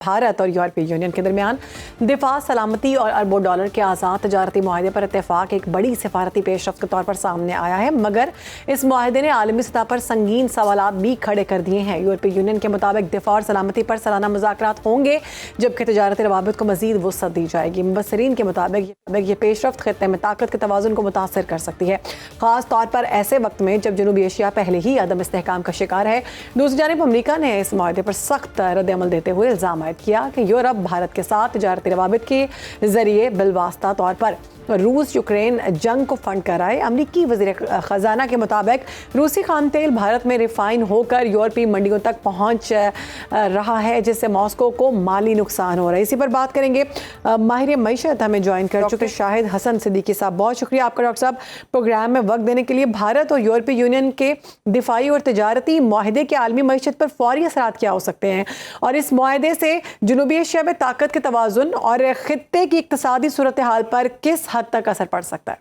भारत और यूरोपीय यूनियन के दरमियान दिफा सलामती और अरबों डॉलर के आज़ाद तजारती मुआहदे पर इत्तेफाक एक बड़ी सिफारती पेशरफ्त के तौर पर सामने आया है, मगर इस मुआहदे ने आलमी सतह पर संगीन सवालात भी खड़े कर दिए हैं। यूरोपीय यूनियन के मुताबिक दिफा और सलामती पर सालाना मुज़ाकरात होंगे, जबकि तजारती रवाबित को मज़ीद वुसअत दी जाएगी। मुबस्सिरीन के मुताबिक ये पेशरफ्त खित्ते में ताकत के तवाज़ुन को मुतासर कर सकती है, ख़ास तौर पर ऐसे वक्त में जब जनूबी एशिया पहले ही अदम इस्तेहकाम का शिकार है। दूसरी जानिब अमरीका ने इस मुआहदे पर सख्त रद्द अमल देते हुए इल्ज़ाम किया कि यूरोप भारत के साथ तजारती रवाबित के जरिए बिलवास्ता तौर पर रूस यूक्रेन जंग को फंड कर रहा है। अमरीकी वज़ीर ख़जाना के मुताबिक रूसी खाम तेल भारत में रिफाइन होकर यूरोपीय मंडियों तक पहुंच रहा है, जिससे मॉस्को को माली नुकसान हो रहा है। इसी पर बात करेंगे, माहिर मईशत हमें ज्वाइन कर चुके शाहिद हसन सिद्दीकी साहब। बहुत शुक्रिया आपका डॉक्टर साहब प्रोग्राम में वक्त देने के लिए। भारत और यूरोपीय यूनियन के दिफाई और तजारती मुआहदे के आलमी मईशत पर फौरी असरात क्या हो सकते हैं, और इस मुआहदे से जनूबी एशिया में ताकत के तवाज़ुन और खित्ते की इक्तसादी सूरत हाल पर किस हद तक असर पड़ सकता है?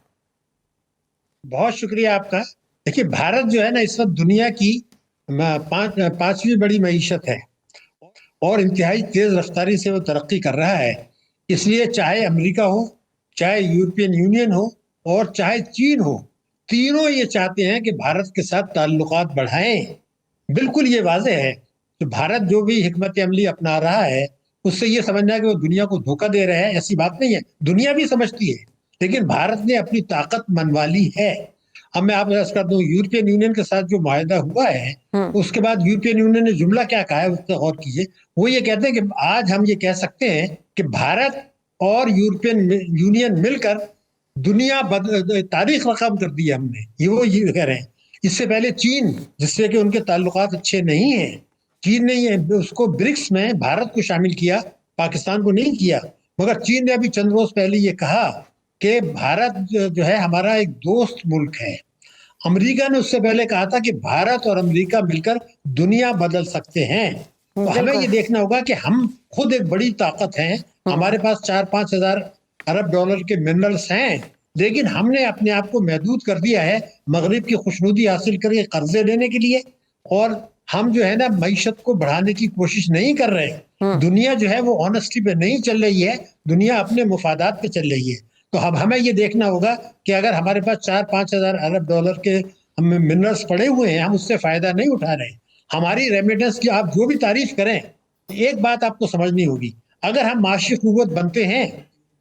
बहुत शुक्रिया आपका। देखिए, भारत जो है ना, इस वक्त दुनिया की पांचवी बड़ी मईशत है और इंतहाई तेज रफ्तारी से वो तरक्की कर रहा है। इसलिए चाहे अमेरिका हो, चाहे यूरोपियन यूनियन हो और चाहे चीन हो, तीनों ये चाहते हैं कि भारत के साथ ताल्लुकात बढ़ाएं। बिल्कुल ये वाज़ेह है कि भारत जो भी हिकमत अमली अपना रहा है, उससे ये समझना है कि वो दुनिया को धोखा दे रहा है, ऐसी बात नहीं है। दुनिया भी समझती है, लेकिन भारत ने अपनी ताकत मनवा ली है। अब मैं आपको अर्ज कर दूं, यूरोपियन यूनियन के साथ जो मुआहदा हुआ है, उसके बाद यूरोपियन यूनियन ने जुमला क्या कहा है उस पर गौर कीजिए। वो ये कहते हैं कि आज हम ये कह सकते हैं कि भारत और यूरोपियन यूनियन मिलकर दुनिया तारीख रकम कर दी है हमने, ये कह रहे हैं। इससे पहले चीन, जिससे कि उनके ताल्लुकात अच्छे नहीं हैं, चीन ने उसको ब्रिक्स में भारत को शामिल किया, पाकिस्तान को नहीं किया। मगर चीन ने अभी चंद रोज पहले ये कहा कि भारत जो है हमारा एक दोस्त मुल्क है। अमेरिका ने उससे पहले कहा था कि भारत और अमेरिका मिलकर दुनिया बदल सकते हैं। तो हमें ये देखना होगा कि हम खुद एक बड़ी ताकत हैं, हमारे पास 4-5 हजार अरब डॉलर के मिनरल्स हैं, लेकिन हमने अपने आप को महदूद कर दिया है मगरिब की खुशनुदी हासिल करके कर्जे लेने के लिए, और हम जो है ना मईशत को बढ़ाने की कोशिश नहीं कर रहे। दुनिया जो है वो ऑनेस्टी पे नहीं चल रही है, दुनिया अपने मुफादात पे चल रही है। तो अब हमें ये देखना होगा कि अगर हमारे पास 4-5 हजार अरब डॉलर के मिनरल्स पड़े हुए हैं, हम उससे फायदा नहीं उठा रहे, हमारी रेमिटेंस की आप जो भी तारीफ करें, एक बात आपको समझनी होगी, अगर हम माशी कुव्वत बनते हैं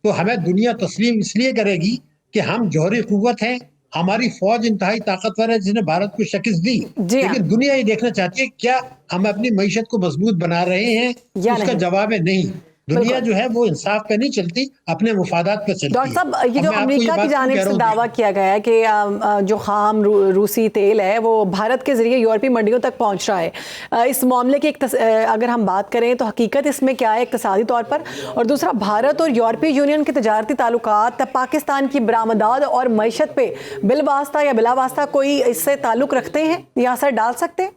तो हमें दुनिया तस्लीम इसलिए करेगी कि हम जौहरी कुव्वत हैं, हमारी फौज इंतहाई ताकतवर है जिसने भारत को शिकस्त दी। लेकिन दुनिया ये देखना चाहती है क्या हम अपनी मईशत को मजबूत बना रहे हैं, उसका जवाब है नहीं। दुनिया जो है वो इंसाफ पे नहीं चलती, अपने मुफादात पे चलती है। डॉक्टर साहब, ये जो अमेरिका की जानिब से दावा किया गया है कि जो खाम रूसी तेल है वो भारत के जरिए यूरोपीय मंडियों तक पहुंच रहा है, इस मामले की अगर हम बात करें तो हकीकत इसमें क्या है इक्तिसादी तौर पर? और दूसरा, भारत और यूरोपीय यूनियन के तजारती ताल्लुकात पाकिस्तान की बरामदात और मईशत पे बिलवास्ता या बिलावास्ता कोई इससे ताल्लुक रखते हैं या असर डाल सकते हैं?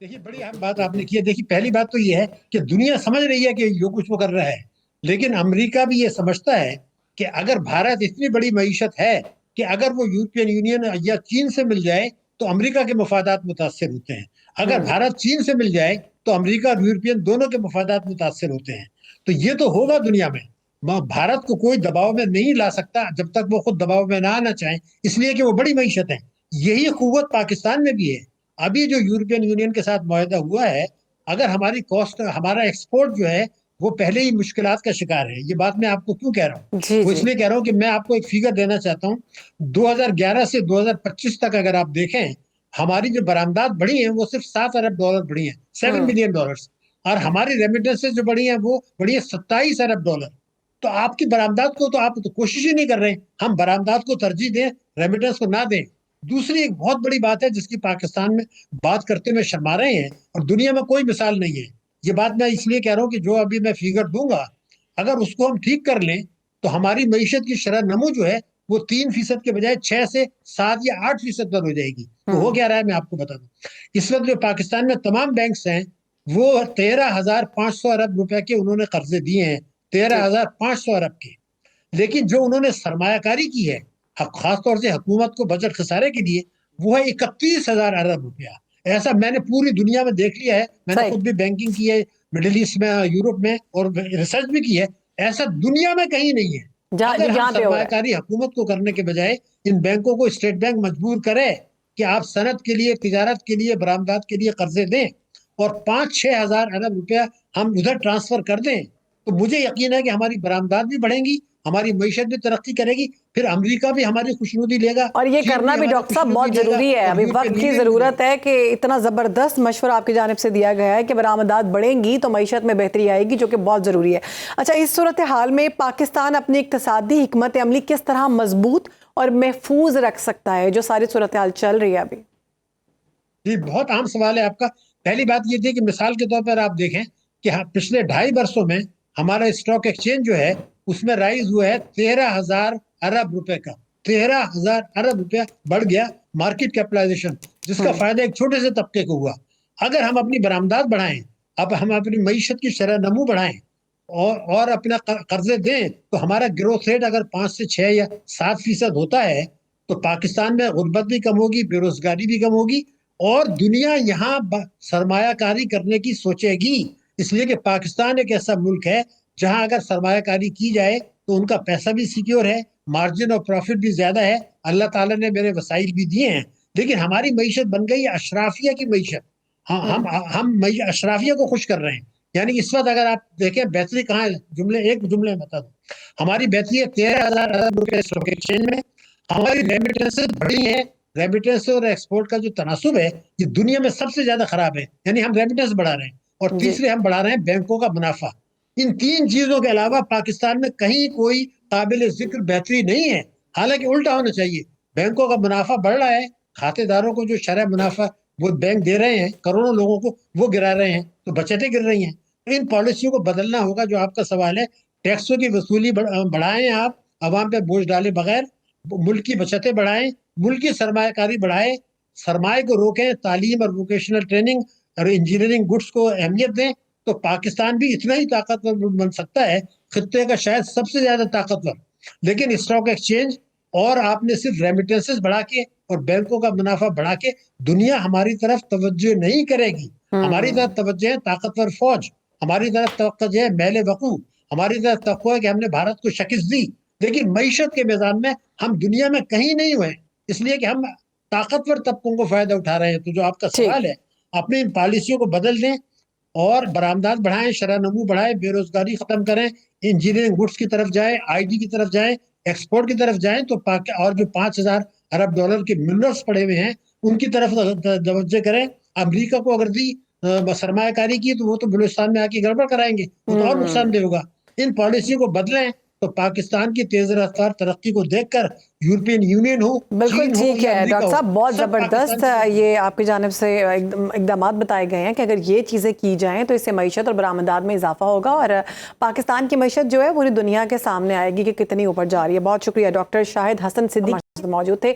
देखिए, बड़ी अहम बात आपने की है। देखिए, पहली बात तो ये है कि दुनिया समझ रही है कि जो कुछ वो कर रहा है, लेकिन अमेरिका भी ये समझता है कि अगर भारत इतनी बड़ी मईशत है कि अगर वो यूरोपियन यूनियन या चीन से मिल जाए तो अमेरिका के मफादात मुतासर होते हैं। अगर भारत चीन से मिल जाए तो अमेरिका और यूरोपियन दोनों के मफादात मुतासर होते हैं। तो ये तो होगा दुनिया में। भारत को कोई दबाव में नहीं ला सकता जब तक वो खुद दबाव में ना आना चाहे, इसलिए कि वो बड़ी मईशत है। यही कुव्वत पाकिस्तान में भी है। अभी जो यूरोपियन यूनियन के साथ मुआहदा हुआ है, अगर हमारी कॉस्ट, हमारा एक्सपोर्ट जो है वो पहले ही मुश्किलात का शिकार है। ये बात मैं आपको क्यों कह रहा हूँ, वो इसलिए कह रहा हूँ कि मैं आपको एक फिगर देना चाहता हूँ। 2011 से 2025 तक अगर आप देखें, हमारी जो बरामदात बढ़ी हैं वो सिर्फ 7 अरब डॉलर बढ़ी हैं, 7 मिलियन डॉलर, और हमारी रेमिटेंसेस जो बढ़ी हैं वो बढ़ी है 27 अरब डॉलर। तो आपकी बरामदात को तो आप तो कोशिश ही नहीं कर रहे। हम बरामदात को तरजीह दें, रेमिटेंस को ना दें। दूसरी एक बहुत बड़ी बात है जिसकी पाकिस्तान में बात करते हुए शर्मा रहे हैं, और दुनिया में कोई मिसाल नहीं है। ये बात मैं इसलिए कह रहा हूँ कि जो अभी मैं फिगर दूंगा, अगर उसको हम ठीक कर लें तो हमारी मईशत की शरह नमू जो है वो 3% के बजाय 6 से 7 या 8% पर हो जाएगी। तो हो क्या रहा है मैं आपको बता दूं, इस वक्त जो पाकिस्तान में तमाम बैंक्स हैं वो 13,500 अरब रुपए के उन्होंने कर्जे दिए हैं, 13,500 अरब के। लेकिन जो उन्होंने सरमायाकारी की है खासतौर से हुकूमत को बजट खसारे के लिए, वो है 31,000 अरब रुपया। ऐसा मैंने पूरी दुनिया में देख लिया है, मैंने खुद भी बैंकिंग की है, मिडिल ईस्ट में, यूरोप में, और रिसर्च भी की है, ऐसा दुनिया में कहीं नहीं है। अगर हम यहाँ पे हो रहा है। सरमायाकारी हुकूमत को करने के बजाय इन बैंकों को स्टेट बैंक मजबूर करे कि आप सनद के लिए, तिजारत के लिए, बरामदात के लिए कर्जे दें और 5-6 हजार अरब रुपया हम उधर ट्रांसफर कर दें, तो मुझे यकीन है कि हमारी बरामदात भी बढ़ेंगी, हमारी मईशत भी तरक्की करेगी, फिर अमेरिका भी हमारी खुशनुदी लेगा। और ये करना भी डॉक्टर साहब बहुत जरूरी है, अभी वक्त की जरूरत है कि इतना जबरदस्त मशवरा आपकी जानिब से दिया गया है कि बरामदात बढ़ेंगी तो मईशत में बेहतरी आएगी, जो कि बहुत जरूरी है। अच्छा, इस सूरत हाल में पाकिस्तान अपनी इक्तिसादी हिकमत अमली किस तरह मजबूत और महफूज रख सकता है, जो सारी सूरत हाल चल रही है अभी? जी, बहुत अहम सवाल है आपका। पहली बात ये थी कि मिसाल के तौर पर आप देखें कि पिछले 2.5 वर्षों में हमारा स्टॉक एक्सचेंज जो है उसमें राइज हुआ है 13,000 अरब रुपए का। 13,000 अरब रुपया बढ़ गया मार्केट कैपिटलाइजेशन, जिसका फायदा एक छोटे से तबके को हुआ। अगर हम अपनी बरामदात बढ़ाएं, अब हम अपनी मईशत की शरह नमू बढ़ाएं और अपना कर्जे दें, तो हमारा ग्रोथ रेट अगर 5 से 6 या 7% होता है तो पाकिस्तान में गुर्बत भी कम होगी, बेरोजगारी भी कम होगी और दुनिया यहाँ सरमायाकारी करने की सोचेगी। इसलिए कि पाकिस्तान एक ऐसा मुल्क है जहां अगर सरमायाकारी की जाए तो उनका पैसा भी सिक्योर है, मार्जिन और प्रॉफिट भी ज्यादा है, अल्लाह ताला ने मेरे वसाइल भी दिए हैं। लेकिन हमारी मईशत बन गई है अशराफिया की मईशत। हम अशराफिया को खुश कर रहे हैं। यानी इस वक्त अगर आप देखें बेहतरी कहाँ है, एक जुमले में बता दो, हमारी बेहतरी है 13,000 अरब रुपए स्टॉक एक्सचेंज में। हमारी रेमिटेंसेस बढ़ी है। रेमिटेंस और एक्सपोर्ट का जो तनासुब है ये दुनिया में सबसे ज्यादा खराब है, यानी हम रेमिटेंस बढ़ा रहे हैं। और तीसरे हम बढ़ा रहे हैं बैंकों का मुनाफा। इन 3 चीजों के अलावा पाकिस्तान में कहीं कोई काबिल जिक्र बेहतरी नहीं है। हालांकि उल्टा होना चाहिए, बैंकों का मुनाफा बढ़ रहा है, खातेदारों को जो शरह मुनाफा वो बैंक दे रहे हैं करोड़ों लोगों को, वो गिरा रहे हैं, तो बचतें गिर रही हैं। तो इन पॉलिसियों को बदलना होगा। जो आपका सवाल है, टैक्सों की वसूली बढ़ाएं, आप आवाम पे बोझ डाले बगैर, मुल्क की बचतें बढ़ाएं, मुल्क की सरमायाकारी बढ़ाएं, सरमाए को रोकें, तालीम और वोकेशनल ट्रेनिंग और इंजीनियरिंग गुड्स को अहमियत दें, तो पाकिस्तान भी इतना ही ताकतवर बन सकता है, खित्ते का शायद सबसे ज्यादा ताकतवर। लेकिन स्टॉक एक्सचेंज और आपने सिर्फ रेमिटेंसेस बढ़ा के और बैंकों का मुनाफा बढ़ा के दुनिया हमारी तरफ तवज्जो नहीं करेगी। हमारी तरफ तवज्जो है ताकतवर फौज, हमारी तरफ तवज्जो है मेले वकू, हमारी तरफ तवज्जो है कि हमने भारत को शिकस्त दी। लेकिन मईशत के मैदान में हम दुनिया में कहीं नहीं हुए, इसलिए कि हम ताकतवर तबकों को फायदा उठा रहे हैं। तो जो आपका सवाल है, अपनी इन पॉलिसियों को बदल दें और बरामदात बढ़ाएं, शरह नमू बढ़ाएं, बेरोजगारी खत्म करें, इंजीनियरिंग गुड्स की तरफ जाएं, आईटी की तरफ जाएं, एक्सपोर्ट की तरफ जाएं, तो और जो 5,000 अरब डॉलर के मिनरल्स पड़े हुए हैं उनकी तरफ तवज्जो करें। अमेरिका को अगर दी सरमायाकारी की तो वो तो बलूचिस्तान में आके गड़बड़ कराएंगे, वो तो और नुकसानदेह होगा। इन पॉलिसी को बदलें तो पाकिस्तान की तेज रफ्तार तरक्की को देखकर यूरोपियन यूनियन हो, बिल्कुल ठीक है डॉक्टर साहब, बहुत ज़बरदस्त ये आपकी जानिब से इक़दामात बताए गए हैं कि अगर ये चीज़ें की जाएं तो इससे मईशत और बरामदात में इजाफा होगा और पाकिस्तान की मईशत जो है पूरी दुनिया के सामने आएगी कि कितनी ऊपर जा रही है। बहुत शुक्रिया। डॉक्टर शाहिद हसन सिद्दीकी मौजूद थे।